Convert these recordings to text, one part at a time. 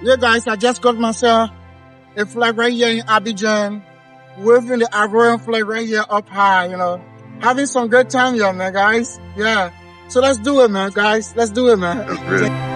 Yeah, guys, I just got myself a flag right here in Abidjan, waving the Ivorian flag right here up high, Having some good time here, man, guys. Yeah. So let's do it, man, guys. Let's do it, man. That's great.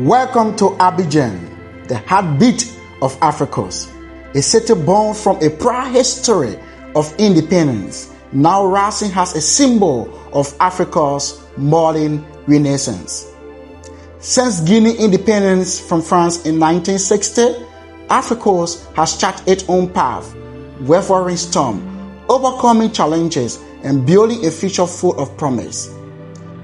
Welcome to Abidjan, the heartbeat of Africans, a city born from a proud history of independence, now rising as a symbol of Africa's modern renaissance. Since gaining independence from France in 1960, Africa has charted its own path, weathering storm, overcoming challenges, and building a future full of promise.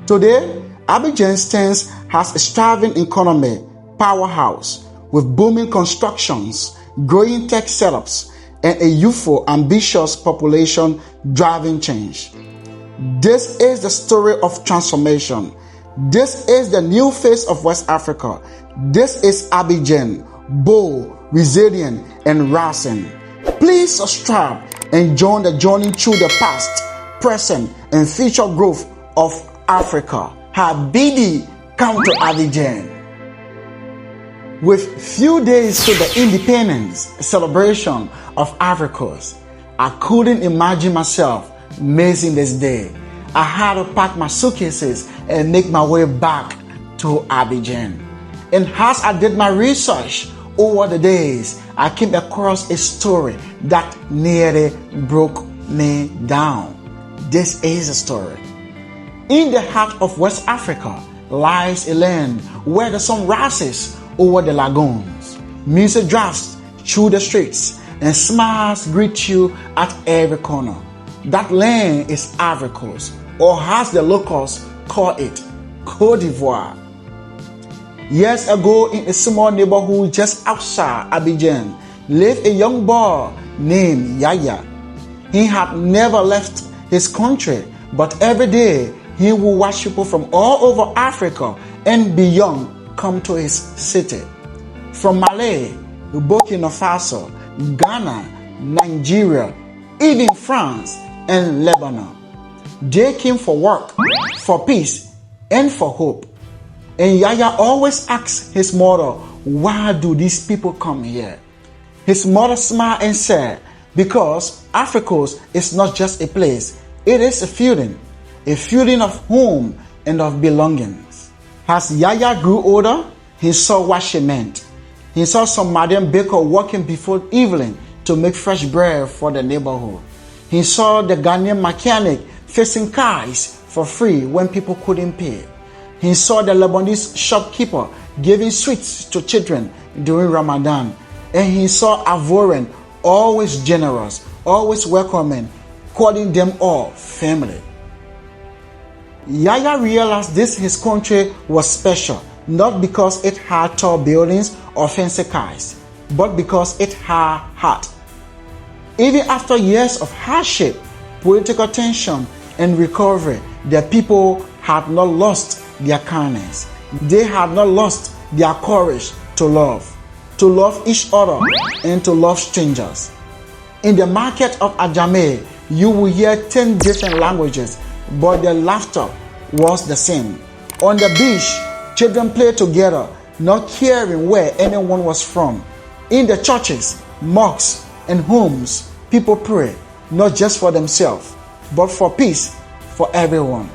Today, Abidjan stands as a thriving economy powerhouse with booming constructions, growing tech setups, and a youthful, ambitious population driving change. This is the story of transformation. This is the new face of West Africa. This is Abidjan, bold, resilient, and rising. Please subscribe and join the journey through the past, present, and future growth of Africa. Habidi, come to Abidjan. With few days to the independence celebration of Africa, I couldn't imagine myself missing this day. I had to pack my suitcases and make my way back to Abidjan. And as I did my research over the days, I came across a story that nearly broke me down. This is a story. In the heart of West Africa lies a land where the sun rises over the lagoons. Music drafts through the streets and smiles greet you at every corner. That land is Ivory Coast, or as the locals call it, Cote d'Ivoire. Years ago, in a small neighborhood just outside Abidjan, lived a young boy named Yaya. He had never left his country, but every day he will watch people from all over Africa and beyond come to his city. From Mali, Burkina Faso, Ghana, Nigeria, even France and Lebanon. They came for work, for peace, and for hope. And Yaya always asks his mother, why do these people come here? His mother smiled and said, because Africa is not just a place, it is a feeling of home and of belongings. As Yaya grew older, he saw what she meant. He saw some Madam baker working before evening to make fresh bread for the neighborhood. He saw the Ghanaian mechanic fixing cars for free when people couldn't pay. He saw the Lebanese shopkeeper giving sweets to children during Ramadan. And he saw Ivorian, always generous, always welcoming, calling them all family. Yaya realized his country was special, not because it had tall buildings or fancy cars, but because it had heart. Even after years of hardship, political tension, and recovery, the people had not lost their kindness. They had not lost their courage to love each other, and to love strangers. In the market of Ajame, you will hear 10 different languages, but the laughter was the same. On the beach, children played together, not caring where anyone was from. In the churches, mosques, and homes, people pray, not just for themselves, but for peace for everyone.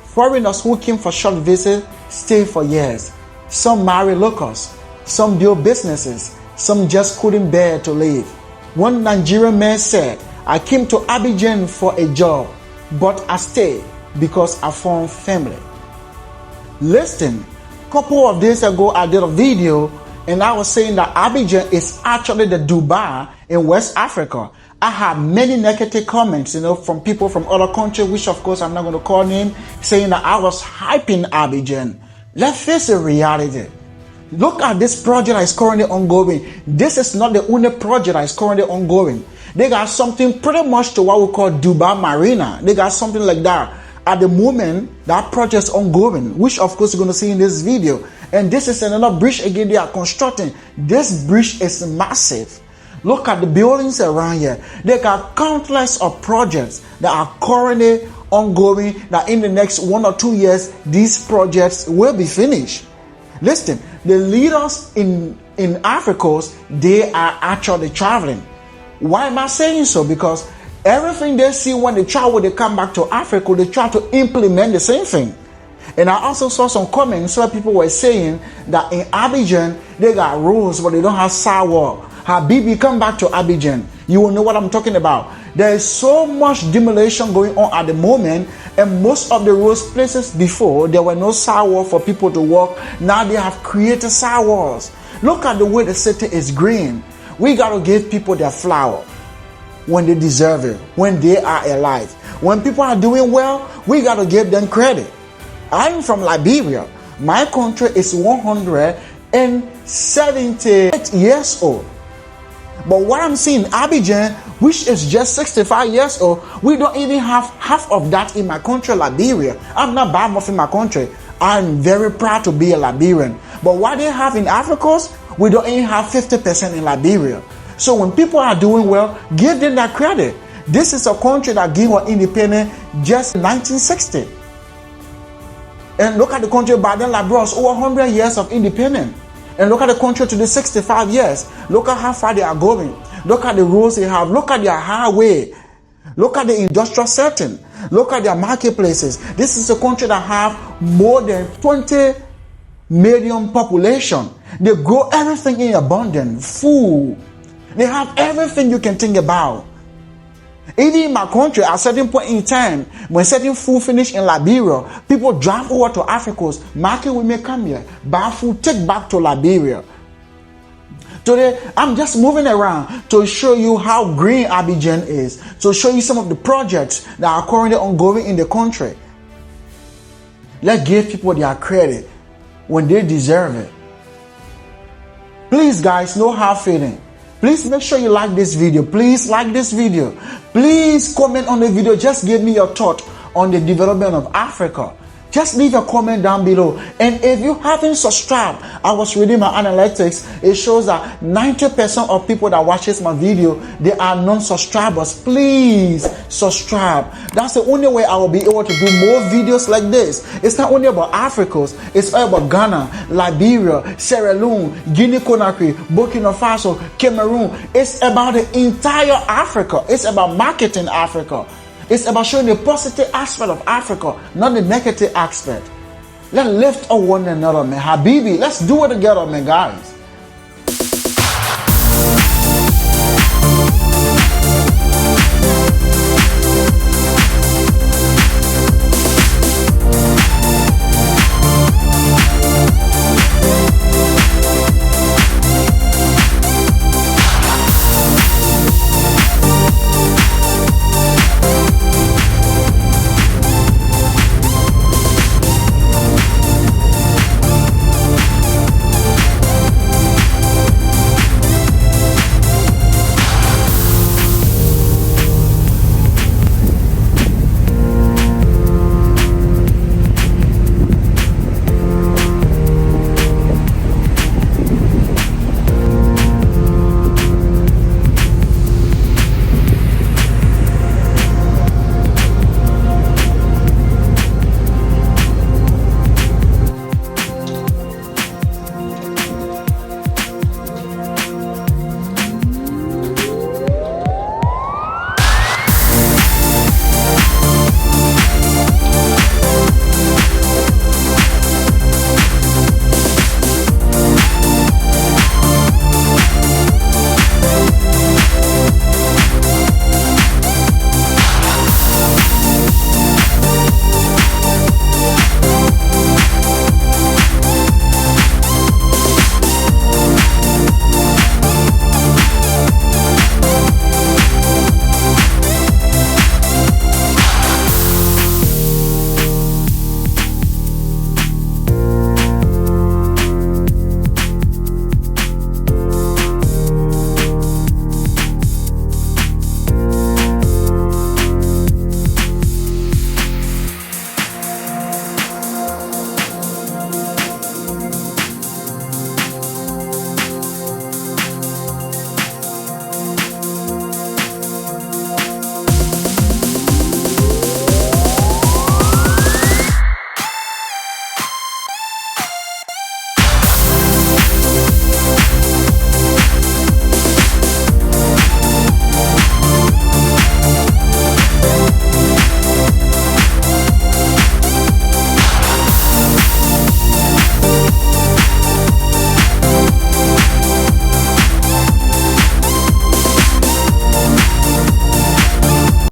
Foreigners who came for short visits stay for years. Some marry locals, some build businesses, some just couldn't bear to leave. One Nigerian man said, I came to Abidjan for a job, but I stayed because I found family. Listen, a couple of days ago I did a video And I was saying that Abidjan is actually the Dubai in West Africa. I had many negative comments, from people from other countries, which of course I'm not going to call name, saying that I was hyping Abidjan. Let's face the reality. Look at this project that is currently ongoing. This is not the only project that is currently ongoing. They got something pretty much to what we call Dubai Marina. They got something like that. At the moment, that project is ongoing, which of course you're going to see in this video. And this is another bridge again they are constructing. This bridge is massive. Look at the buildings around here. They got countless of projects that are currently ongoing, that in the next 1 or 2 years, these projects will be finished. Listen, the leaders in Africa, they are actually traveling. Why am I saying so? Because everything they see when they travel, they come back to Africa, they try to implement the same thing. And I also saw some comments where people were saying that in Abidjan, they got roads, but they don't have sidewalk. Habibi, come back to Abidjan. You will know what I'm talking about. There is so much demolition going on at the moment, and most of the roads places before, there were no sidewalk for people to walk. Now they have created sidewalks. Look at the way the city is green. We got to give people their flower when they deserve it, when they are alive. When people are doing well, we got to give them credit. I'm from Liberia. My country is 178 years old. But what I'm seeing, Abidjan, which is just 65 years old, we don't even have half of that in my country, Liberia. I'm not bad enough in my country. I'm very proud to be a Liberian. But what they have in Africa, we don't even have 50% in Liberia. So when people are doing well, give them that credit. This is a country that gave us independence just in 1960. And look at the country by then, Liberia was over 100 years of independence. And look at the country to the 65 years. Look at how far they are going. Look at the roads they have. Look at their highway. Look at the industrial setting. Look at their marketplaces. This is a country that have more than 20 million population. They grow everything in abundance. Food. They have everything you can think about. Even in my country, at a certain point in time, when certain food finish in Liberia, people drive over to Africa, market we may come here, buy food, take back to Liberia. Today, I'm just moving around to show you how green Abidjan is, to show you some of the projects that are currently ongoing in the country. Let's give people their credit when they deserve it. Please, guys, no hard feeling. Please make sure you like this video. Please like this video. Please comment on the video. Just give me your thought on the development of Africa. Just leave a comment down below. And if you haven't subscribed, I was reading my analytics. It shows that 90% of people that watches my video, they are non-subscribers. Please subscribe. That's the only way I will be able to do more videos like this. It's not only about Africa. It's all about Ghana, Liberia, Sierra Leone, Guinea-Conakry, Burkina Faso, Cameroon. It's about the entire Africa. It's about marketing Africa. It's about showing the positive aspect of Africa, not the negative aspect. Let's lift up one another, man. Habibi, let's do it together, man, guys.